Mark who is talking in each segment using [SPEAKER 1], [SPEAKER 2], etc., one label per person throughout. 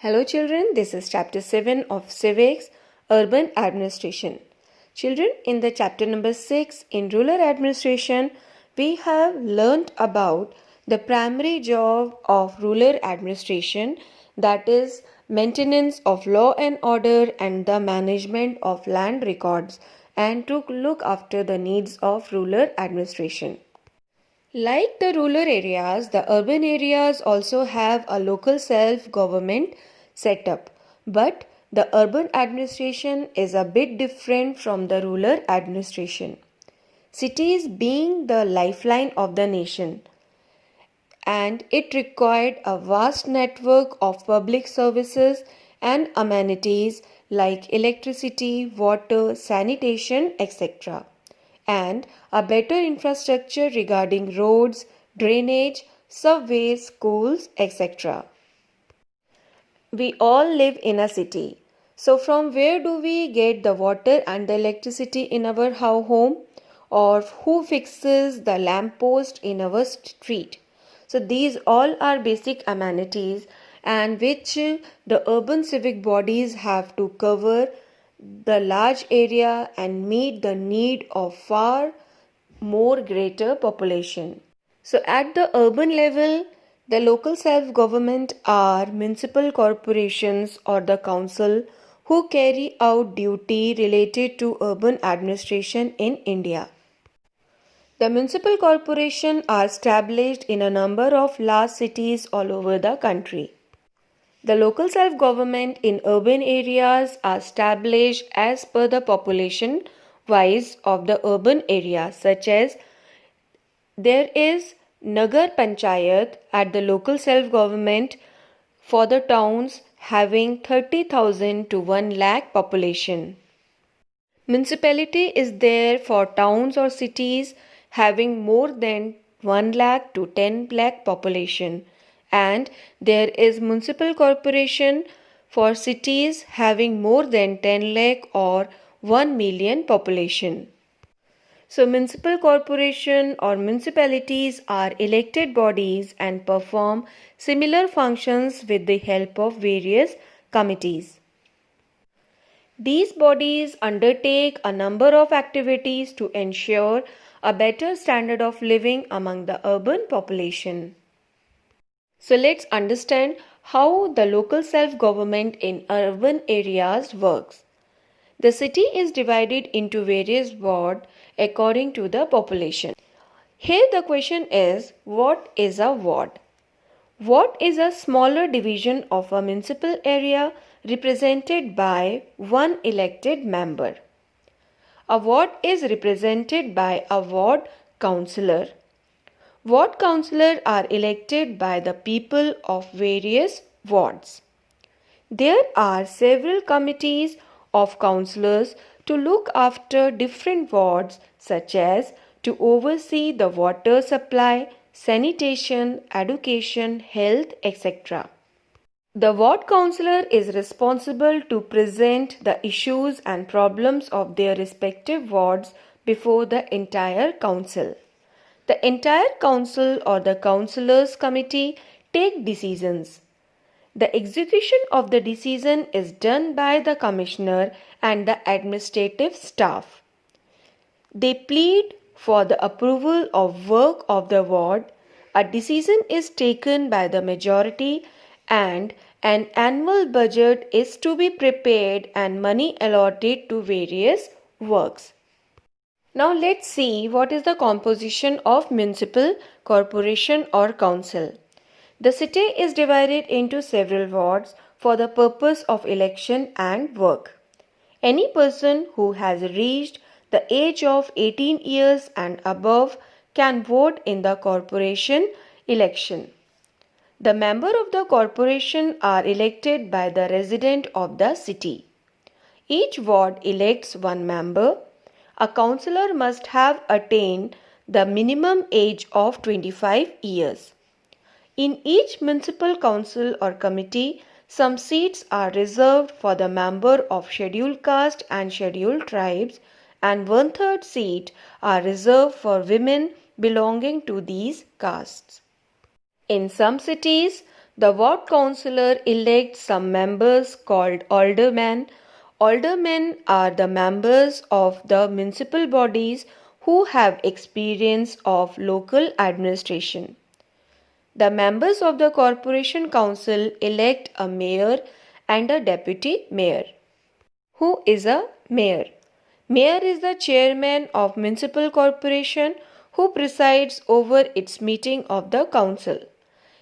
[SPEAKER 1] Hello children, this is chapter 7 of Civics, Urban Administration. Children, in the chapter number 6 in Rural Administration, we have learnt about the primary job of rural administration, that is maintenance of law and order and the management of land records, and to look after the needs of rural administration. Like the rural areas, the urban areas also have a local self-government setup, but the urban administration is a bit different from the rural administration. Cities being the lifeline of the nation, and it required a vast network of public services and amenities like electricity, water, sanitation, etc., and a better infrastructure regarding roads, drainage, subways, schools, etc. We all live in a city. So from where do we get the water and the electricity in our home? Or who fixes the lamp post in our street? So these all are basic amenities and which the urban civic bodies have to cover the large area and meet the need of far more greater population. So at the urban level, the local self-government are municipal corporations or the council who carry out duty related to urban administration in India. The municipal corporations are established in a number of large cities all over the country. The local self-government in urban areas are established as per the population wise of the urban area, such as there is Nagar Panchayat at the local self-government for the towns having 30,000 to 1 lakh population. Municipality is there for towns or cities having more than 1 lakh to 10 lakh population, and there is municipal corporation for cities having more than 10 lakh or 1 million population. So municipal corporation or municipalities are elected bodies and perform similar functions with the help of various committees. These bodies undertake a number of activities to ensure a better standard of living among the urban population. So let's understand how the local self-government in urban areas works. The city is divided into various wards according to the population. Here the question is, what is a ward? Ward is a smaller division of a municipal area represented by one elected member. A ward is represented by a ward councillor. Ward councillors are elected by the people of various wards. There are several committees of councillors to look after different wards, such as to oversee the water supply, sanitation, education, health, etc. The ward councillor is responsible to present the issues and problems of their respective wards before the entire council. The entire council or the councillors committee take decisions. The execution of the decision is done by the commissioner and the administrative staff. They plead for the approval of work of the ward. A decision is taken by the majority and an annual budget is to be prepared and money allotted to various works. Now let's see what is the composition of municipal corporation or council. The city is divided into several wards for the purpose of election and work. Any person who has reached the age of 18 years and above can vote in the corporation election. The member of the corporation are elected by the resident of the city. Each ward elects one member. A councillor must have attained the minimum age of 25 years. In each municipal council or committee, some seats are reserved for the member of scheduled caste and scheduled tribes, and 1/3 seat are reserved for women belonging to these castes. In some cities, The ward councillor elects some members called aldermen. Aldermen are the members of the municipal bodies who have experience of local administration. The members of the corporation council elect a mayor and a deputy mayor. Who is a mayor? Mayor is the chairman of municipal corporation who presides over its meeting of the council.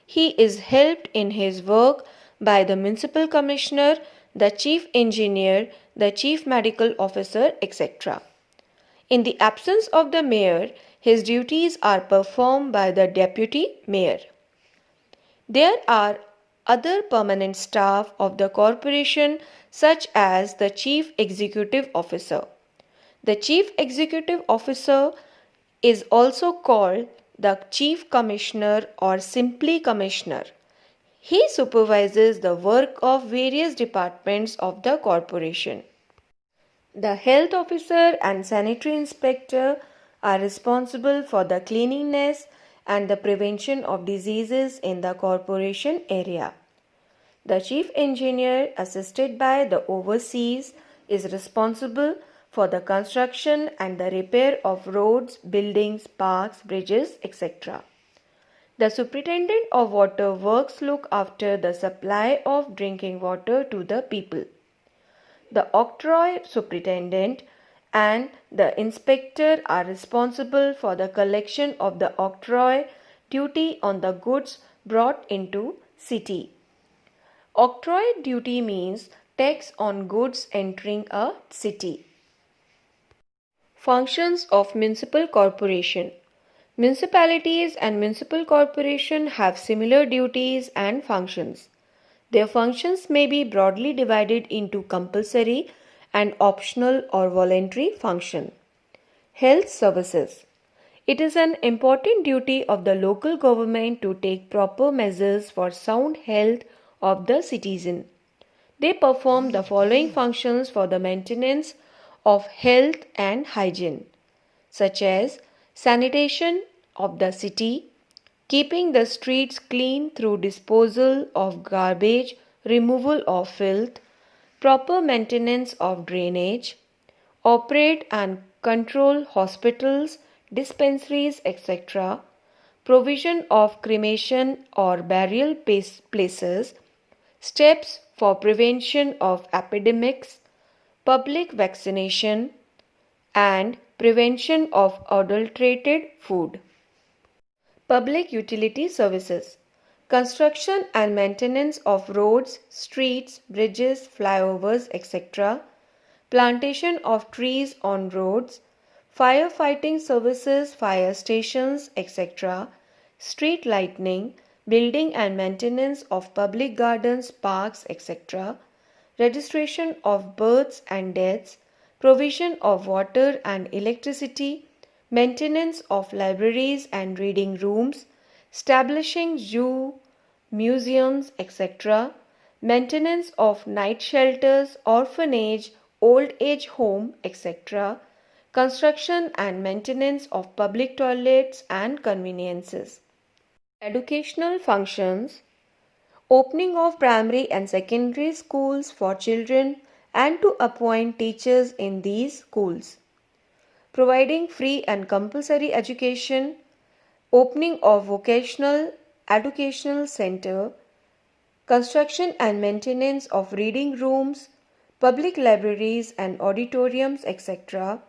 [SPEAKER 1] He is helped in his work by the municipal commissioner, the chief engineer, the chief medical officer, etc. In the absence of the mayor, his duties are performed by the deputy mayor. There are other permanent staff of the corporation such as the chief executive officer. The chief executive officer is also called the chief commissioner or simply commissioner. He supervises the work of various departments of the corporation. The health officer and sanitary inspector are responsible for the cleanliness and the prevention of diseases in the corporation area. The chief engineer, assisted by the overseers, is responsible for the construction and the repair of roads, buildings, parks, bridges, etc. The superintendent of water works look after the supply of drinking water to the people. The octroi superintendent and the inspector are responsible for the collection of the octroi duty on the goods brought into city. Octroi duty means tax on goods entering a city. Functions of municipal corporation. Municipalities and municipal corporation have similar duties and functions. Their functions may be broadly divided into compulsory and optional or voluntary function. Health services. It is an important duty of the local government to take proper measures for sound health of the citizen. They perform the following functions for the maintenance of health and hygiene, such as sanitation of the city, keeping the streets clean through disposal of garbage, removal of filth, proper maintenance of drainage, operate and control hospitals, dispensaries, etc., provision of cremation or burial places, steps for prevention of epidemics, public vaccination, and prevention of adulterated food. Public utility services. Construction and maintenance of roads, streets, bridges, flyovers, etc. Plantation of trees on roads, firefighting services, fire stations, etc. Street lighting, building and maintenance of public gardens, parks, etc. Registration of births and deaths, provision of water and electricity, maintenance of libraries and reading rooms, establishing zoo, museums, etc., maintenance of night shelters, orphanage, old age home, etc., construction and maintenance of public toilets and conveniences. Educational functions. Opening of primary and secondary schools for children and to appoint teachers in these schools. Providing free and compulsory education. Opening of vocational educational center. Construction and maintenance of reading rooms, public libraries and auditoriums, etc.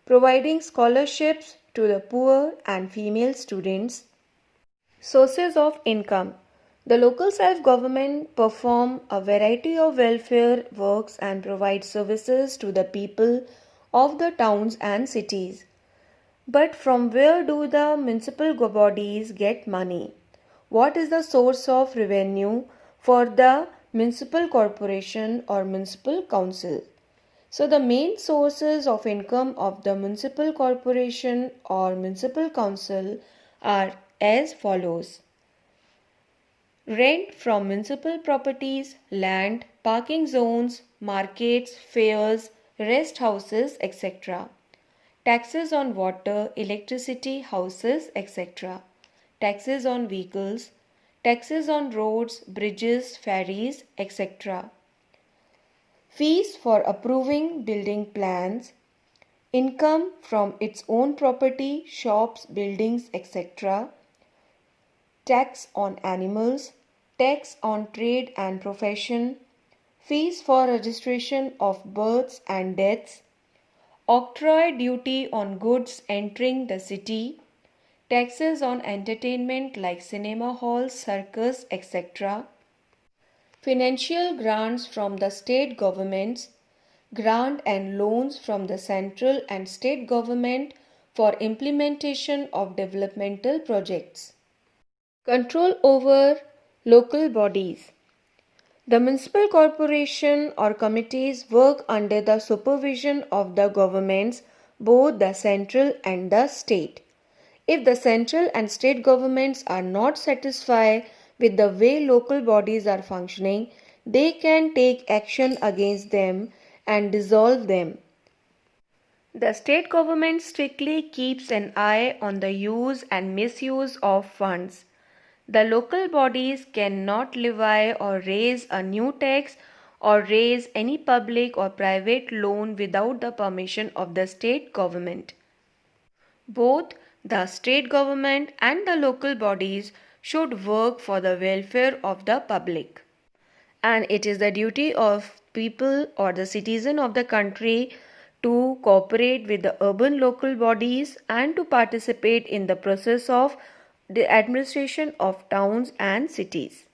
[SPEAKER 1] Providing scholarships to the poor and female students. Sources of income. The local self-government perform a variety of welfare works and provide services to the people of the towns and cities. But from where do the municipal bodies get money? What is the source of revenue for the municipal corporation or municipal council? So the main sources of income of the municipal corporation or municipal council are as follows. Rent from municipal properties, land, parking zones, markets, fairs, rest houses, etc. Taxes on water, electricity, houses, etc. Taxes on vehicles, taxes on roads, bridges, ferries, etc. Fees for approving building plans, income from its own property, shops, buildings, etc. Tax on animals, tax on trade and profession, fees for registration of births and deaths, octroi duty on goods entering the city, taxes on entertainment like cinema halls, circus, etc., financial grants from the state governments, grant and loans from the central and state government for implementation of developmental projects. Control over local bodies. The municipal corporation or committees work under the supervision of the governments, both the central and the state. If the central and state governments are not satisfied with the way local bodies are functioning, they can take action against them and dissolve them. The state government strictly keeps an eye on the use and misuse of funds. The local bodies cannot levy or raise a new tax or raise any public or private loan without the permission of the state government. Both the state government and the local bodies should work for the welfare of the public. And it is the duty of people or the citizen of the country to cooperate with the urban local bodies and to participate in the process of the administration of towns and cities.